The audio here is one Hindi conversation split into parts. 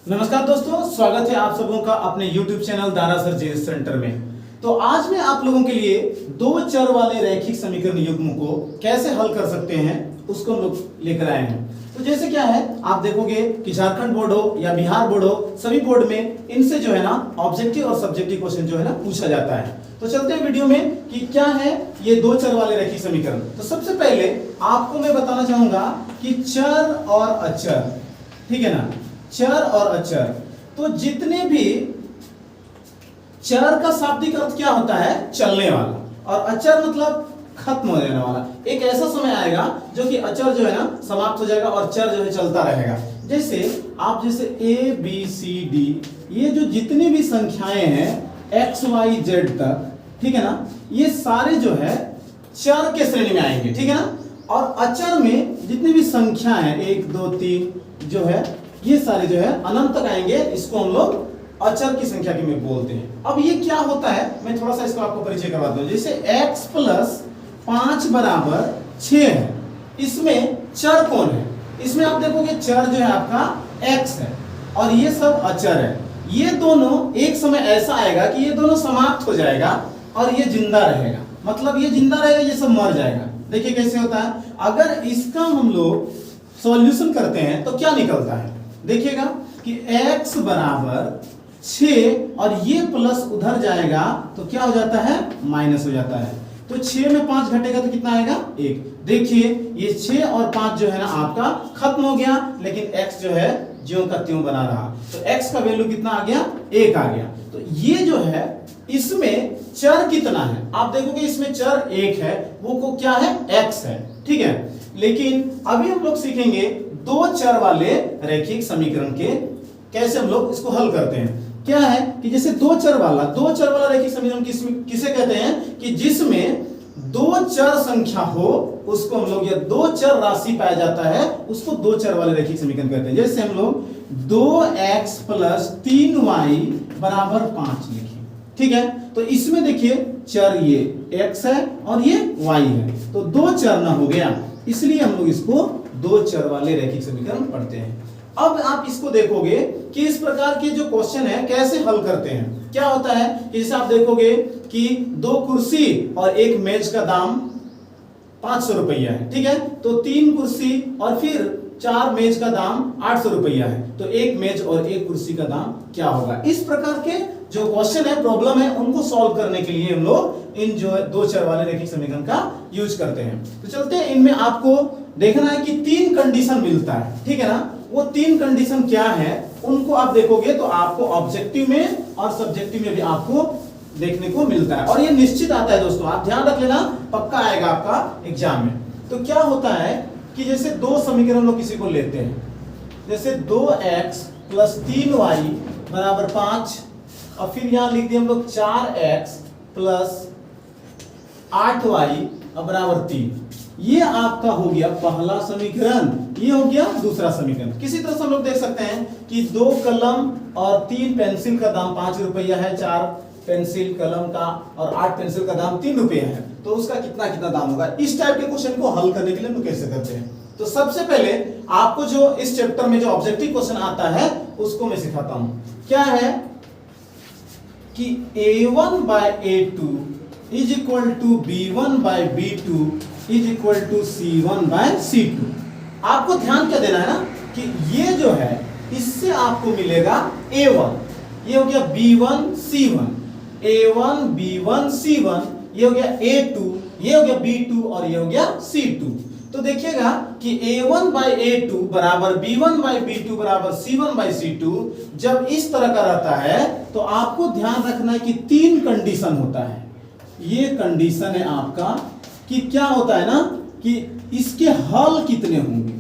नमस्कार दोस्तों, स्वागत है आप सबों का अपने YouTube चैनल दारासर जीएस सेंटर में। तो आज मैं आप लोगों के लिए दो चर वाले रैखिक समीकरण युग्म को कैसे हल कर सकते हैं उसको हम लोग लेकर आए हैं। तो जैसे क्या है, आप देखोगे कि झारखंड बोर्ड हो या बिहार बोर्ड हो, सभी बोर्ड में इनसे जो है ना ऑब्जेक्टिव और सब्जेक्टिव क्वेश्चन जो है ना पूछा जाता है। तो चलते हैं वीडियो में कि क्या है ये दो चर वाले रैखिक समीकरण। तो सबसे पहले आपको मैं बताना चाहूंगा कि चर और अचर, ठीक है ना, चर और अचर। तो जितने भी चर का शाब्दिक अर्थ क्या होता है? चलने वाला, और अचर मतलब खत्म हो जाने वाला। एक ऐसा समय आएगा जो कि अचर जो है ना समाप्त हो जाएगा और चर जो है चलता रहेगा। जैसे आप जैसे ए बी सी डी, ये जो जितनी भी संख्याएं हैं एक्स वाई जेड तक, ठीक है ना, ये सारे जो है चर के श्रेणी में आएंगे, ठीक है ना। और अचर में जितनी भी संख्या है 1 2 3 जो है ये सारे जो है अनंत तक आएंगे। इसको हम लोग अचर की संख्या के में बोलते हैं। अब ये क्या होता है, मैं थोड़ा सा इसको आपको परिचय करवा दूं। जैसे x प्लस 5 बराबर 6 है, इसमें चर कौन है? इसमें आप देखोगे चर जो है आपका x है और ये सब अचर है। ये दोनों एक समय ऐसा आएगा कि ये दोनों समाप्त हो जाएगा और ये जिंदा रहेगा। मतलब ये जिंदा रहेगा, ये सब मर जाएगा। देखिए कैसे होता है। अगर इसका हम लोग सॉल्यूशन करते हैं तो क्या निकलता है, देखिएगा कि x बराबर 6 और ये प्लस उधर जाएगा तो क्या हो जाता है? माइनस हो जाता है। तो 6 में 5 घटेगा तो कितना आएगा? 1। देखिए ये 6 और 5 जो है ना आपका खत्म हो गया, लेकिन x जो है ज्यों का त्यों बना रहा। तो x का वैल्यू कितना आ गया? 1 आ गया। तो ये जो है इसमें चर कितना है? आप देखोगे इसमें चर 1 है, वो को क्या है? x है, ठीक है। लेकिन अभी हम लोग सीखेंगे दो चर वाले रैखिक समीकरण के कैसे हम लोग इसको हल करते हैं। क्या है कि जैसे दो चर वाला रैखिक समीकरण किसे कहते हैं? कि जिसमें दो चर संख्या हो उसको हम लोग, या दो चर राशि पाया जाता है उसको दो चर वाले रैखिक समीकरण कहते हैं। जैसे हम लोग 2x प्लस 3y बराबर 5 लिखें, ठीक है। तो इसमें देखिए चर ये x है और ये y है, तो दो चर ना हो गया, इसलिए हम लोग इसको दो चर वाले रैखिक समीकरण पढ़ते हैं। अब आप इसको देखोगे कि इस प्रकार के जो क्वेश्चन है कैसे हल करते हैं। क्या होता है कि जैसे आप देखोगे कि 2 कुर्सी और 1 मेज का दाम 500 रुपया है, ठीक है। तो 3 कुर्सी और फिर 4 मेज का दाम 800 रुपया है, तो 1 मेज और 1 कुर्सी का दाम क्या होगा? इस प्रकार के जो क्वेश्चन है, प्रॉब्लम है, उनको सॉल्व करने के लिए हम लोग इन जो दो चर वाले रैखिक समीकरण का यूज करते हैं। तो चलते हैं, इनमें आपको देखना है कि 3 कंडीशन मिलता है, ठीक है ना। वो 3 कंडीशन क्या है उनको आप देखोगे तो आपको ऑब्जेक्टिव में और सब्जेक्टिव में भी आपको देखने को मिलता है, और ये निश्चित आता है दोस्तों, आप ध्यान रख लेना, पक्का आएगा आपका एग्जाम में। तो क्या होता है कि जैसे दो समीकरण लोग किसी को लेते हैं, जैसे 2x प्लस 3y बराबर 5, और फिर यहां लिख दिए हम लोग 4x प्लस 8y बराबर 3। ये आपका हो गया पहला समीकरण, ये हो गया दूसरा समीकरण। किसी तरह से हम लोग देख सकते हैं कि 2 कलम और 3 पेंसिल का दाम 5 रुपया है, 4 पेंसिल कलम का और 8 पेंसिल का दाम 3 रुपया है, तो उसका कितना कितना दाम होगा। इस टाइप के क्वेश्चन को हल करने के लिए हम लोग कैसे करते हैं। तो सबसे पहले आपको जो इस चैप्टर में जो ऑब्जेक्टिव क्वेश्चन आता है उसको मैं सिखाता हूं। क्या है कि a1 by a2 is equal to b1 by b2 is equal to c1 by c2। आपको ध्यान क्या देना है ना कि ये जो है इससे आपको मिलेगा a1, ये हो गया b1 c1, a1 b1 c1, ये हो गया a2, ये हो गया b2 और ये हो गया c2। तो देखिएगा कि a1 by a2 बराबर b1 by b2 बराबर c1 by c2 जब इस तरह का रहता है तो आपको ध्यान रखना है कि 3 कंडीशन होता है। ये कंडीशन है आपका कि क्या होता है ना कि इसके हल कितने होंगे।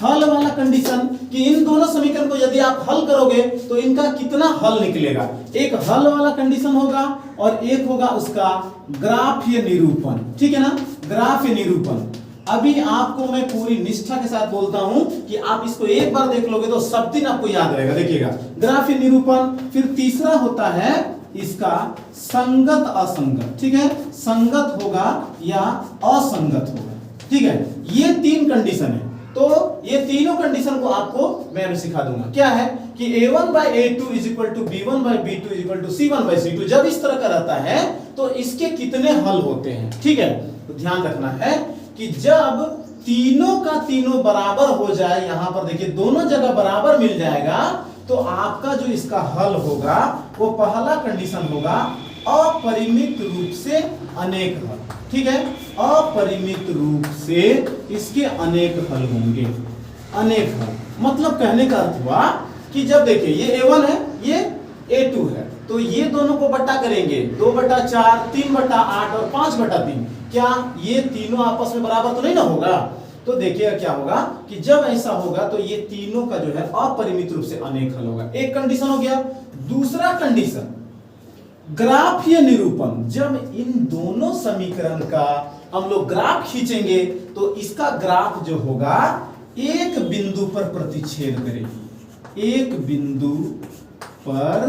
हल वाला कंडीशन कि इन दोनों समीकरण को यदि आप हल करोगे तो इनका कितना हल निकलेगा। एक हल वाला कंडीशन होगा और एक होगा उसका ग्राफीय निरूपण, ठीक है ना, ग्राफीय निरूपण। अभी आपको मैं पूरी निष्ठा के साथ बोलता हूं कि आप इसको एक बार देख लोगे तो सब दिन आपको याद रहेगा। देखिएगा ग्राफीय निरूपण, फिर तीसरा होता है इसका संगत असंगत, ठीक है, संगत होगा या असंगत होगा, ठीक है। ये 3 कंडीशन है। तो ये तीनों कंडीशन कंडीशन को आपको मैं अभी सिखा दूंगा। क्या है कि a1 by a2 is equal to b1 by b2 is equal to c1 by c2। जब इस तरह का रहता है तो इसके कितने हल होते हैं, ठीक है। तो ध्यान रखना है कि जब तीनों का तीनों बराबर हो जाए, यहां पर देखिए दोनों जगह बराबर मिल जाएगा, तो आपका जो इसका हल होगा वो पहला कंडीशन होगा अपरिमित रूप से अनेक हल, ठीक है। अपरिमित रूप से इसके अनेक हल होंगे, अनेक हल। मतलब कहने का अर्थ हुआ कि जब देखिए ये a1 है, ये a2 है, तो ये दोनों को बट्टा करेंगे 2/4, 3/8 और 5/3। क्या ये तीनों आपस में बराबर तो नहीं ना होगा? तो देखिएगा क्या होगा कि जब ऐसा होगा तो ये तीनों का जो है अपरिमित रूप से अनेक हल होगा। एक कंडीशन हो गया। दूसरा कंडीशन ग्राफीय निरूपण। जब इन दोनों समीकरण का हम लोग ग्राफ खींचेंगे तो इसका ग्राफ जो होगा एक बिंदु पर प्रतिच्छेद करेगी, एक बिंदु पर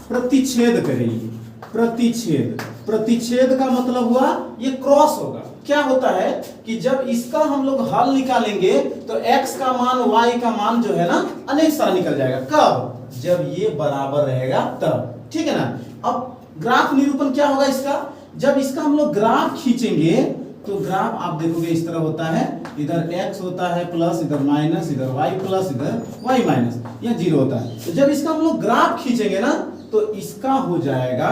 प्रतिच्छेद करेगी। प्रतिच्छेद, प्रतिच्छेद का मतलब हुआ ये क्रॉस होगा। क्या होता है कि जब इसका हम लोग हल निकालेंगे तो x का मान y का मान जो है ना अनेक सारा निकल जाएगा। कब? जब ये बराबर रहेगा तब, ठीक है ना। अब ग्राफ निरूपण क्या होगा इसका? जब इसका हम लोग ग्राफ खींचेंगे तो ग्राफ आप देखोगे इस तरह होता है, इधर x होता है प्लस, इधर माइनस, इधर y प्लस, इधर y माइनस, या 0 होता है। तो जब इसका हम लोग ग्राफ खींचेंगे ना तो इसका हो जाएगा,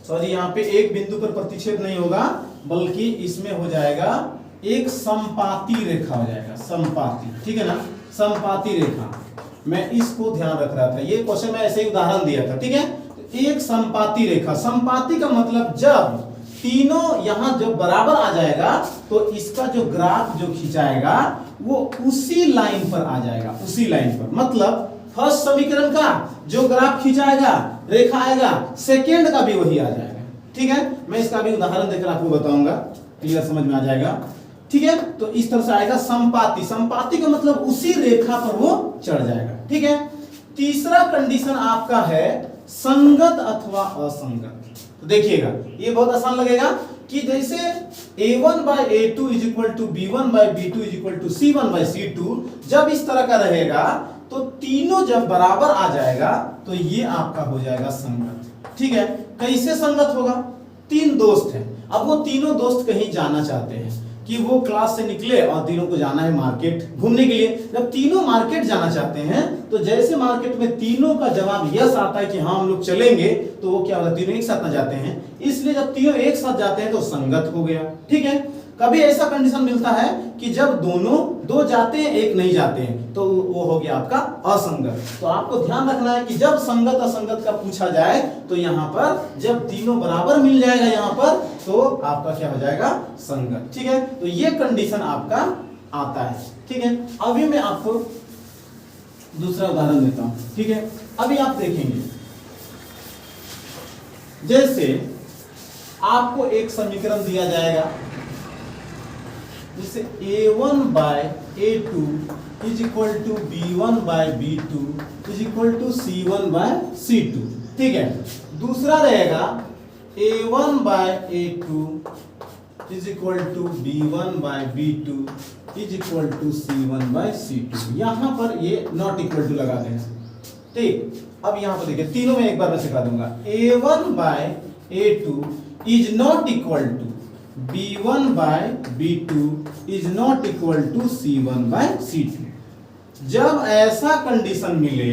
सॉरी यहाँ पे एक बिंदु पर प्रतिच्छेद नहीं होगा बल्कि इसमें हो जाएगा एक समपाती रेखा हो जाएगा, समपाती, ठीक है ना। समपाती रेखा, मैं इसको ध्यान रख रहा था, ये क्वेश्चन में ऐसे ही उदाहरण दिया था, ठीक है। एक समपाती रेखा, समपाती का मतलब जब तीनों यहां जब बराबर आ जाएगा तो इसका जो ग्राफ जो खिंचाएगा वो उसी लाइन पर आ जाएगा, उसी लाइन पर। मतलब फर्स्ट समीकरण का जो ग्राफ खिंचाएगा, रेखा आएगा, सेकेंड का भी वही आ जाएगा, ठीक है। मैं इसका भी उदाहरण देकर आपको बताऊंगा, क्लियर समझ में आ जाएगा, ठीक है। तो इस तरह से आएगा समपाती। समपाती का मतलब उसी रेखा पर वो चढ़ जाएगा, ठीक है। तीसरा कंडीशन आपका है संगत अथवा असंगत। तो देखिएगा ये बहुत आसान लगेगा कि जैसे a1 by a2 is equal to b1 by b2 is equal to c1 by c2, जब इस तरह का रहेगा तो तीनों जब बराबर आ जाएगा तो ये आपका हो जाएगा संगत, ठीक है। कैसे संगत होगा? तीन दोस्त हैं, अब वो तीनों दोस्त कहीं जाना चाहते हैं कि वो क्लास से निकले और तीनों को जाना है मार्केट घूमने के लिए। जब तीनों मार्केट जाना चाहते हैं तो जैसे मार्केट में तीनों का जवाब यस आता है कि हाँ हम लोग चलेंगे, तो वो क्या होता है, तीनों एक साथ ना जाते हैं। इसलिए जब तीनों एक साथ जाते हैं तो संगत हो गया, ठीक है। कभी ऐसा कंडीशन मिलता है कि जब दोनों दो जाते हैं एक नहीं जाते हैं, तो वो हो गया आपका असंगत। तो आपको ध्यान रखना है कि जब संगत असंगत का पूछा जाए तो यहाँ पर जब तीनों बराबर मिल जाएगा यहाँ पर तो आपका क्या हो जाएगा, संगत, ठीक है। तो ये कंडीशन आपका आता है, ठीक है। अभी मैं आपको दूसरा उदाहरण देता हूं, ठीक है। अभी आप देखेंगे जैसे आपको एक समीकरण दिया जाएगा जैसे a1 by a2 is equal to b1 by b2 is equal to c1 by c2, ठीक है। दूसरा रहेगा a1 by a2 is equal to b1 by b2 is equal to c1 by c2। यहां पर ये नॉट इक्वल टू लगा देना, ठीक। अब यहां पर देखिए तीनों में एक बार मैं सिखा दूंगा। a1 by a2 is not equal to b1 by b2 is not equal to c1 by c2। जब ऐसा कंडीशन मिले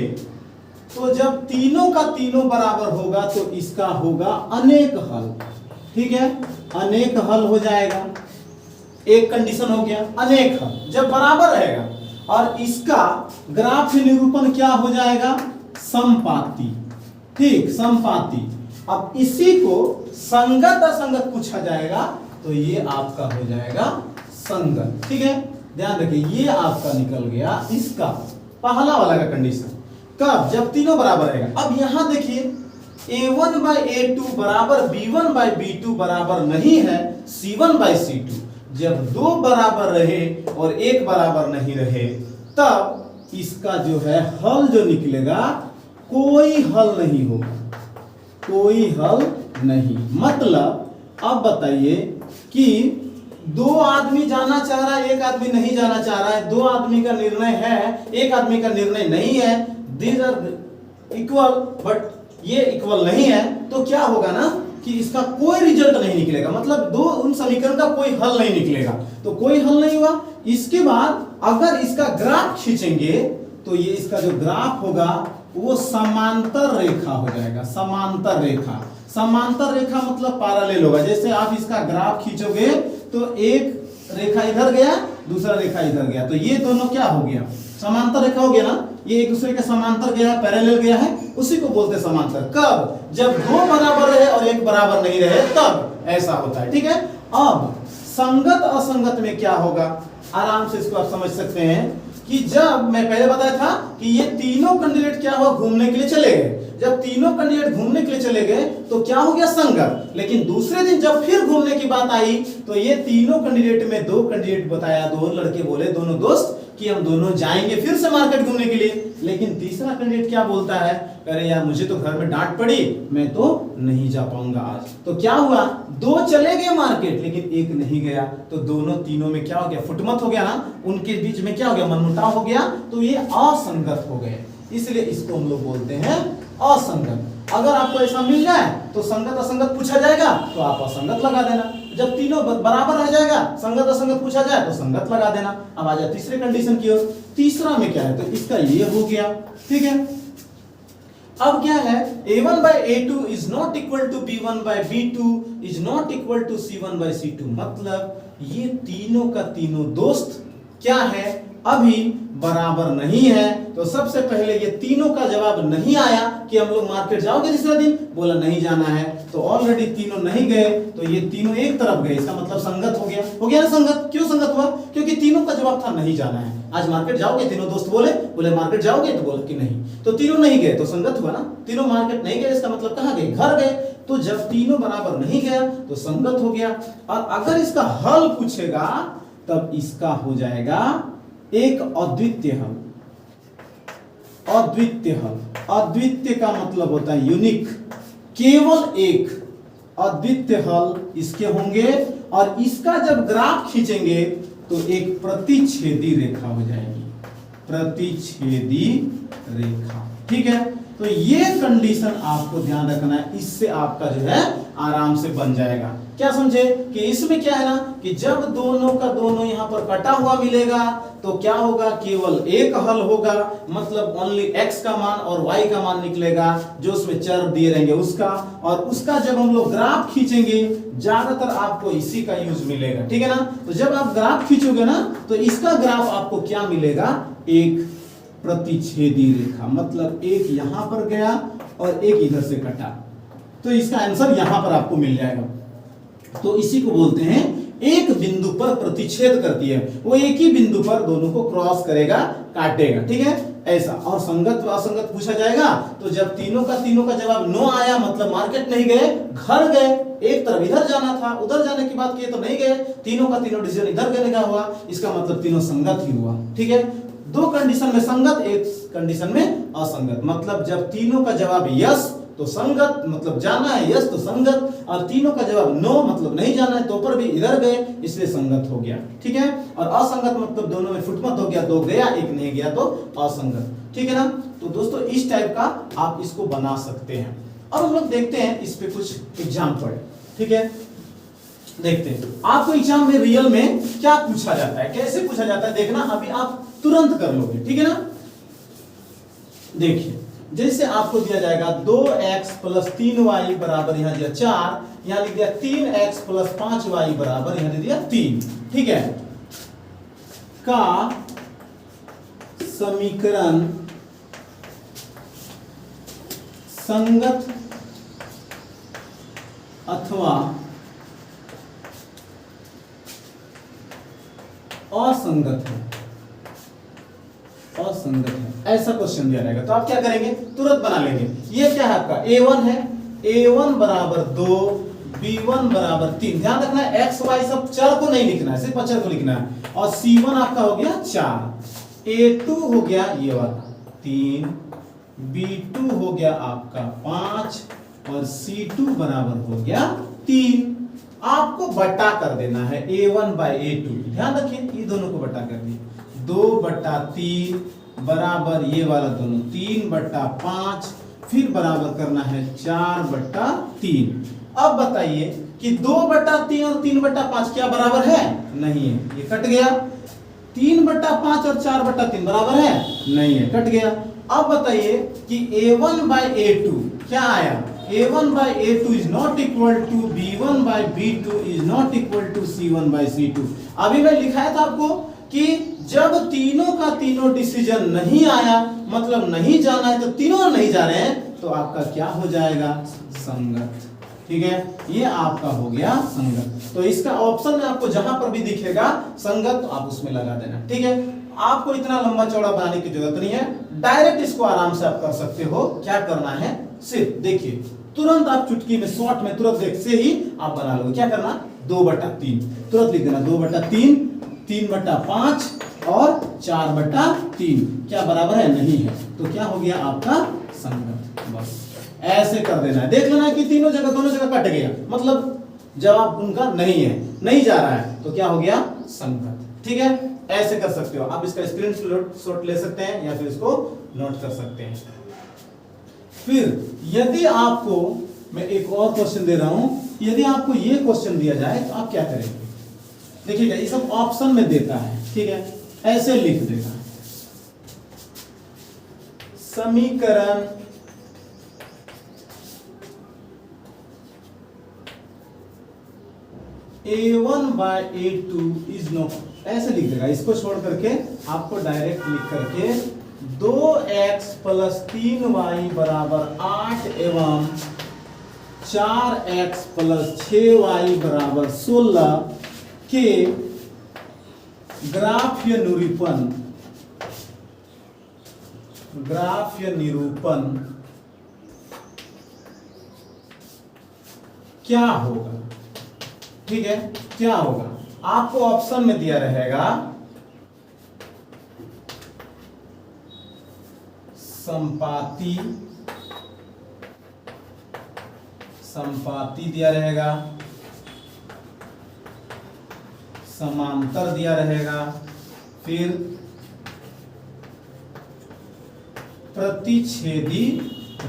तो जब तीनों का तीनों बराबर होगा तो इसका होगा अनेक हल, ठीक है। अनेक हल हो जाएगा, एक कंडीशन हो गया अनेक हल जब बराबर रहेगा। और इसका ग्राफ निरूपण क्या हो जाएगा, समपाती, ठीक, समपाती। अब इसी को संगत असंगत पूछा जाएगा तो ये आपका हो जाएगा संगत, ठीक है। ध्यान रखिए ये आपका निकल गया इसका पहला वाला का कंडीशन। कब? जब तीनों बराबर रहेगा। अब यहां देखिए a1 by a2 बराबर b1 by b2 बराबर नहीं है c1 by c2। जब दो बराबर रहे और एक बराबर नहीं रहे तब इसका जो है हल जो निकलेगा कोई हल नहीं होगा, कोई हल नहीं। मतलब अब बताइए कि दो आदमी जाना चाह रहा है, एक आदमी नहीं जाना चाह रहा है, दो आदमी का निर्णय है, एक आदमी का निर्णय नहीं है, दीज आर इक्वल बट ये इक्वल नहीं है, तो क्या होगा ना कि इसका कोई रिजल्ट नहीं निकलेगा, मतलब दो उन समीकरण का कोई हल नहीं निकलेगा, तो कोई हल नहीं हुआ। इसके बाद अगर इसका ग्राफ खींचेंगे तो ये इसका जो ग्राफ होगा वो समांतर रेखा हो जाएगा, समांतर रेखा। समांतर रेखा मतलब पैरेलल होगा, जैसे आप इसका ग्राफ खींचोगे तो एक रेखा इधर गया, दूसरा रेखा इधर गया, तो ये दोनों क्या हो गया, समांतर रेखा हो गया ना, ये एक दूसरे के समांतर गया, पैरेलल गया है, उसी को बोलते हैं समांतर। कब? जब दो बराबर रहे और एक बराबर नहीं रहे तब ऐसा होता है, ठीक है। अब संगत असंगत में क्या होगा, आराम से इसको आप समझ सकते हैं कि जब मैं पहले बताया था कि ये तीनों कैंडिडेट क्या हुआ, घूमने के लिए चले गए, जब तीनों कैंडिडेट घूमने के लिए चले गए तो क्या हो गया, संगत। लेकिन दूसरे दिन जब फिर घूमने की बात आई तो ये तीनों कैंडिडेट में दो कैंडिडेट बताया, दो लड़के बोले, दोनों दोस्त, कि हम दोनों जाएंगे फिर से मार्केट घूमने के लिए। लेकिन तीसरा कैंडिडेट क्या बोलता है, अरे यार मुझे तो घर में डांट पड़ी, मैं तो नहीं जा पाऊंगा आज। तो क्या हुआ, दो चले गए मार्केट लेकिन एक नहीं गया, तो दोनों तीनों में क्या हो गया, फुटमत हो गया ना, उनके बीच में क्या हो गया, मनमुटाव हो गया, तो ये असंगत हो गए, इसलिए इसको हम लोग बोलते हैं असंगत। अगर आपको ऐसा मिल जाए तो संगत असंगत पूछा जाएगा तो आप असंगत लगा देना, जब तीनों बराबर रह जाएगा, संगत असंगत पूछा जाए तो संगत लगा देना। अब आ जाए तीसरे कंडीशन की ओर। तीसरा में क्या है, तो इसका ये हो गया, ठीक है। अब क्या है, a1 by a2 is not equal to b1 by b2 is not equal to c1 by c2, मतलब ये तीनों का तीनों दोस्त क्या है, अभी बराबर नहीं है। तो सबसे पहले ये तीनों का जवाब नहीं आया कि हम लोग मार्केट जाओगे तीसरे दिन, बोला नहीं जाना है, तो ऑलरेडी तीनों नहीं गए, तो ये तीनों एक तरफ गए, इसका मतलब संगत हो गया ना संगत। क्यों संगत हुआ, क्योंकि तीनों का जवाब था नहीं जाना है, आज मार्केट जाओगे, तीनों दोस्त बोले मार्केट जाओगे, तो बोला कि नहीं, तो तीनों नहीं गए, तो संगत हुआ ना। तीनों मार्केट नहीं गए, इसका मतलब कहां गए, घर गए, तो जब तीनों बराबर नहीं गया तो संगत हो गया। और अगर इसका हल पूछेगा तब इसका हो जाएगा एक अद्वितीय हल। अद्वितीय हल, अद्वितीय का मतलब होता है यूनिक, केवल एक अद्वितीय हल इसके होंगे। और इसका जब ग्राफ खींचेंगे तो एक प्रतिच्छेदी रेखा हो जाएगी, प्रतिच्छेदी रेखा, ठीक है। तो ये कंडीशन आपको ध्यान रखना है, इससे आपका जो है आराम से बन जाएगा। क्या समझे कि इसमें क्या है ना कि जब दोनों का दोनों यहां पर कटा हुआ मिलेगा तो क्या होगा, केवल एक हल होगा, मतलब ओनली x का मान और y का मान निकलेगा, जो उसमें चर दिए रहेंगे उसका। और उसका जब हम लोग ग्राफ खींचेंगे ज्यादातर आपको इसी का यूज मिलेगा, ठीक है ना। तो जब आप ग्राफ खींचोगे ना तो इसका ग्राफ आपको क्या मिलेगा, एक प्रतिच्छेदी रेखा, मतलब एक यहां पर गया और एक इधर से कटा, तो इसका आंसर यहां पर आपको मिल जाएगा। तो इसी को बोलते हैं एक बिंदु पर प्रतिच्छेद करती है, वो एक ही बिंदु पर दोनों को क्रॉस करेगा, काटेगा, ठीक है ऐसा। और संगत असंगत पूछा जाएगा तो जब तीनों का जवाब नो आया, मतलब मार्केट नहीं गए, घर गए, एक तरफ इधर जाना था, उधर जाने की बात किए तो नहीं गए, तीनों का तीनों डिसीजन इधर करने का हुआ, इसका मतलब तीनों संगत ही हुआ, ठीक है। दो कंडीशन में संगत, एक कंडीशन में असंगत, मतलब जब तीनों का जवाब यस तो संगत, मतलब जाना है यस तो संगत, और तीनों का जवाब नो मतलब नहीं जाना है तो पर भी इधर गए, इसलिए संगत हो गया, ठीक है। और असंगत मतलब दोनों में फुटमत हो गया, दो गया एक नहीं गया तो असंगत, ठीक है ना। तो दोस्तों इस टाइप का आप इसको बना सकते हैं। और हम लोग देखते हैं इस पे कुछ एग्जाम्पल, ठीक है। देखते हैं आपको एग्जाम में रियल में क्या पूछा जाता है, कैसे पूछा जाता है, देखना अभी आप तुरंत कर लोगे, ठीक है ना। देखिए जैसे आपको दिया जाएगा 2x प्लस 3y बराबर यहां दिया 4, यहां लिख दिया 3x प्लस 5y बराबर यहां दे दिया 3, ठीक है, का समीकरण संगत अथवा असंगत है, असंगत है, ऐसा क्वेश्चन दिया जाएगा। तो आप क्या करेंगे, तुरंत बना लेंगे। ये क्या है आपका a1 है, a1 बराबर 2, b1 बराबर 3, ध्यान रखना है x y सब चर को नहीं लिखना है, सिर्फ अचर को लिखना है। और c1 आपका हो गया 4, a2 हो गया ये वाला 3, b2 हो गया आपका 5 और c2 बराबर हो गया 3, आपको बटा कर देना है a1 बाई a2। ध्यान रखिए ये दोनों को बटा कर दिए, 2/3 बराबर ये वाला दोनों 3/5, फिर बराबर करना है 4/3। अब बताइए कि 2/3 और 3/5 क्या बराबर है? नहीं है, ये कट गया। 3/5 और 4/3 बराबर है? नहीं है, कट गया। अब बताइए कि a1 बाई a2 क्या आया? a1 by a2 is not equal to b1 by b2 is not equal to c1 by c2। अभी मैं लिखाया था आपको कि जब तीनों का तीनों डिसीजन नहीं आया, मतलब नहीं जाना है, तो तीनों नहीं जा रहे हैं, तो आपका क्या हो जाएगा? संगत। ठीक है, ये आपका हो गया संगत। तो इसका ऑप्शन में आपको जहां पर भी दिखेगा संगत, तो आप उसमें लगा देना। ठीक है, आपको इतना लंबा चौड़ा बनाने की जरूरत नहीं है, डायरेक्ट इसको आराम से आप कर सकते हो। क्या करना है, सिर्फ देखिए, तुरंत आप चुटकी में शॉर्ट में तुरंत देख से ही आप बना लोगे। क्या करना? 2/3 तुरंत लिख देना, 2/3, 3/5 और 4/3 क्या बराबर है? नहीं है, तो क्या हो गया आपका? संगत। बस ऐसे कर देना है। देख लेना कि तीनों जगह, दोनों जगह कट गया, मतलब जवाब उनका नहीं है, नहीं जा रहा है, तो क्या हो गया? संगत। ठीक है, ऐसे कर सकते हो आप। इसका स्क्रीनशॉट ले सकते हैं या फिर इसको नोट कर सकते हैं। फिर यदि आपको, मैं एक और क्वेश्चन दे रहा हूं, यदि आपको ये क्वेश्चन दिया जाए तो आप क्या करेंगे? देखिएगा, ये सब ऑप्शन में देता है। ठीक है, ऐसे लिख देगा, समीकरण a1 bye a2 is not, ऐसे लिख देगा। इसको छोड़ करके आपको डायरेक्ट लिख करके 2x प्लस 3y बराबर 8 एवं 4x प्लस 6y बराबर 16 के ग्राफ्य निरूपण क्या होगा? ठीक है, क्या होगा? आपको ऑप्शन में दिया रहेगा संपाती दिया रहेगा, समांतर दिया रहेगा, फिर प्रतिच्छेदी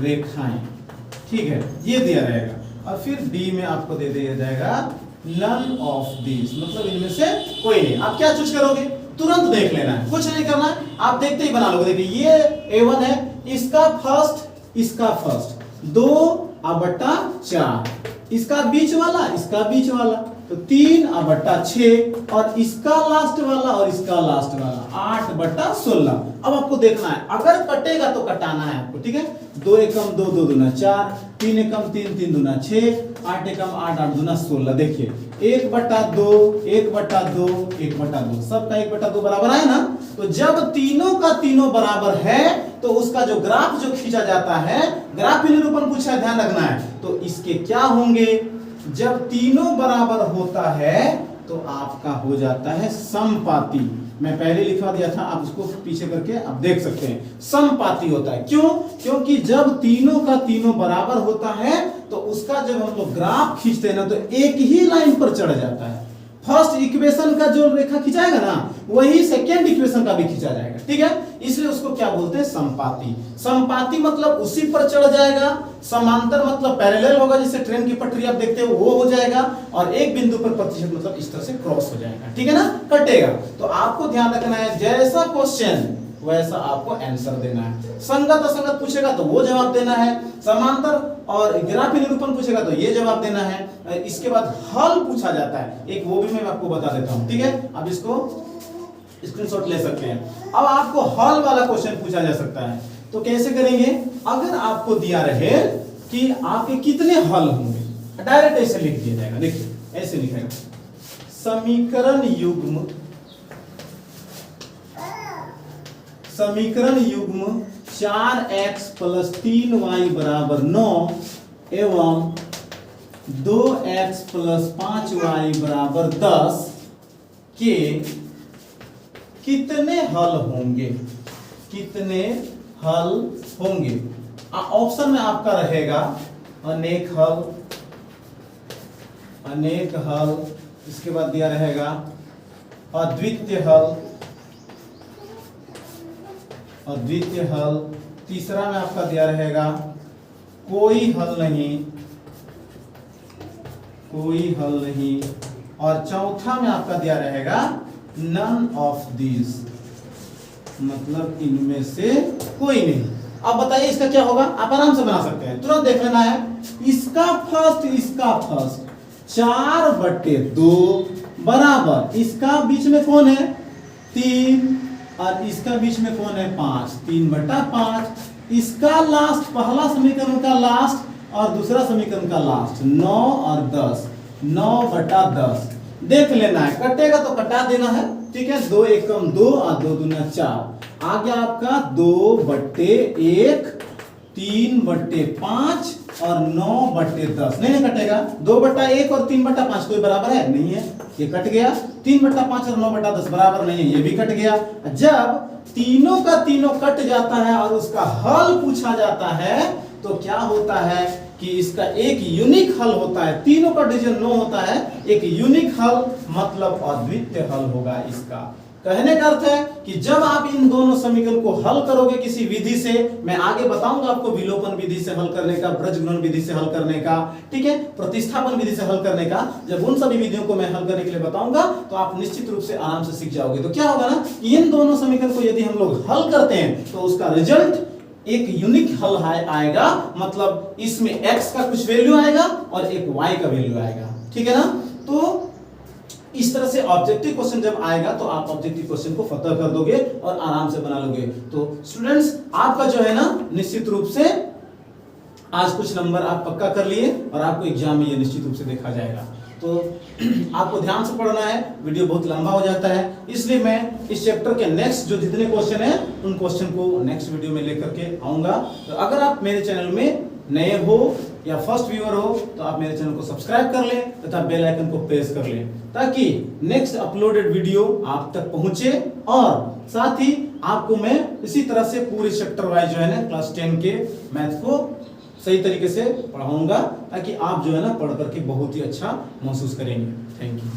रेखाएं। ठीक है, ये दिया रहेगा। और फिर डी में आपको दे दिया जाएगा none ऑफ दिस, मतलब इनमें से कोई नहीं। आप क्या चूज करोगे? तुरंत देख लेना है, कुछ नहीं करना है, आप देखते ही बना लोगे। देखिए ये a1 है, इसका फर्स्ट, इसका फर्स्ट 2/4, इसका बीच वाला तो 3/6 और इसका लास्ट वाला और इसका लास्ट वाला 8/16। अब आपको देखना है, अगर कटेगा तो कटाना है आपको। ठीक है, 2 एकम 2, 2 दूना 4, 3 एकम 3, 3 दूना 6, 8 एकम 8, 8 दूना 16। देखिए 1/2, 1/2, 1/2, सबका 1/2 बराबर है ना। तो जब तीनों का तीनों बराबर है तो उसका जो ग्राफ जो खींचा जाता है, ग्राफ निरूपण पूछा है, ध्यान रखना है। तो इसके क्या होंगे? जब तीनों बराबर होता है तो आपका हो जाता है समपाती। मैं पहले लिखवा दिया था, आप उसको पीछे करके आप देख सकते हैं, समपाती होता है। क्यों? क्योंकि जब तीनों का तीनों बराबर होता है तो उसका जब हम लोग ग्राफ खींचते हैं ना, तो एक ही लाइन पर चढ़ जाता है। फर्स्ट इक्वेशन का जो रेखा खिंचाएगा ना, वही सेकेंड इक्वेशन का भी खींचा जाएगा। ठीक है, इसलिए उसको क्या बोलते हैं? समपाती। समपाती मतलब उसी पर चढ़ जाएगा, समांतर मतलब पैरेलल होगा, जैसे ट्रेन की पटरी आप देखते हो वो हो जाएगा, और एक बिंदु पर प्रतिशत मतलब इस तरह से क्रॉस हो जाएगा। ठीक है ना, कटेगा। तो आपको ध्यान रखना है, जैसा क्वेश्चन वैसा आपको आंसर देना है। संगत असंगत पूछेगा तो वो जवाब देना है, समांतर और ग्राफीय निरूपण पूछेगा तो ये जवाब देना है। इसके बाद हल पूछा जाता है, एक वो भी मैं आपको बता देता हूं। ठीक है, अब इसको स्क्रीनशॉट ले सकते हैं। अब आपको हल वाला क्वेश्चन पूछा जा सकता है, तो कैसे करेंगे? अगर आपको दिया रहे कि आपके कितने हल होंगे, डायरेक्ट ऐसे लिख दिया जाएगा। देखिए ऐसे लिखेगा, समीकरण युग्म 4x प्लस 3y बराबर 9 एवं 2x प्लस 5y बराबर 10 के कितने हल होंगे? कितने हल होंगे? ऑप्शन में आपका रहेगा अनेक हल, अनेक हल, इसके बाद दिया रहेगा अद्वितीय हल, अद्वितीय हल। तीसरा में आपका दिया रहेगा कोई हल नहीं, कोई हल नहीं। और चौथा में आपका दिया रहेगा नन ऑफ दिस, मतलब इनमें से कोई नहीं। अब बताइए इसका क्या होगा, आप आराम से बना सकते हैं, तुरंत देख लेना है। इसका फर्स्ट, इसका फर्स्ट 4/2 बराबर, इसका बीच में कौन है 3 और इसका बीच में कौन है 5, 3/5। इसका लास्ट, पहला समीकरण का लास्ट और दूसरा समीकरण का लास्ट 9 और 10, 9/10। देख लेना है, कटेगा तो कटा देना है, ठीक है। 2 एकम 2 और 2 दूना 4, आ गया आपका 2/1, 3/5 और 9/10। नहीं कटेगा, 2/1 और 3/5 कोई बराबर है नहीं है, ये कट गया। 3/5 और 9/10 बराबर नहीं है, ये भी कट गया। जब तीनों का तीनों कट जाता है और उसका हल पूछा जाता है तो क्या होता है कि इसका एक यूनिक हल होता है। तीनों का डिवीजन 9 होता है, एक यूनिक हल मतलब अद्वितीय हल होगा इसका। कहने का अर्थ है कि जब आप इन दोनों समीकरण को हल करोगे किसी विधि से, मैं आगे बताऊंगा आपको विलोपन विधि से हल करने का, ब्रजगुणन विधि से हल करने का, ठीक है, प्रतिस्थापन विधि से हल करने का। जब उन सभी विधियों को मैं हल करने के लिए बताऊंगा तो आप निश्चित रूप से आराम से सीख जाओगे। तो क्या होगा ना, इन दोनों समीकरण को यदि हम लोग हल करते हैं तो उसका रिजल्ट एक यूनिक हल आएगा, मतलब इसमें x का कुछ वैल्यू आएगा और एक y का वैल्यू आएगा, ठीक है ना। तो इस तरह से ऑब्जेक्टिव क्वेश्चन जब आएगा तो आप ऑब्जेक्टिव क्वेश्चन को फतह कर दोगे और आराम से बना लोगे। तो स्टूडेंट्स आपका जो है ना निश्चित रूप से आज कुछ नंबर आप पक्का कर लिए और आपको एग्जाम में ये निश्चित रूप से देखा जाएगा। तो आपको ध्यान से पढ़ना है, वीडियो बहुत लंबा हो जाता है, इसलिए मैं इस चैप्टर के नेक्स्ट जो जितने क्वेश्चन हैं उन क्वेश्चन को नेक्स्ट वीडियो में लेकर के आऊंगा। तो अगर आप मेरे चैनल में नए हो या फर्स्ट व्यूअर हो तो आप मेरे चैनल को सब्सक्राइब कर लें तथा बेल आइकन को प्रेस कर लें ताकि नेक्स्ट अपलोडेड वीडियो आप तक पहुंचे। और साथ ही आपको मैं इसी तरह से पूरे चैप्टर वाइज जो है ना क्लास 10 के मैथ को सही तरीके से पढ़ाऊंगा ताकि आप जो है ना पढ़ करके बहुत ही अच्छा महसूस करेंगे। Thank you.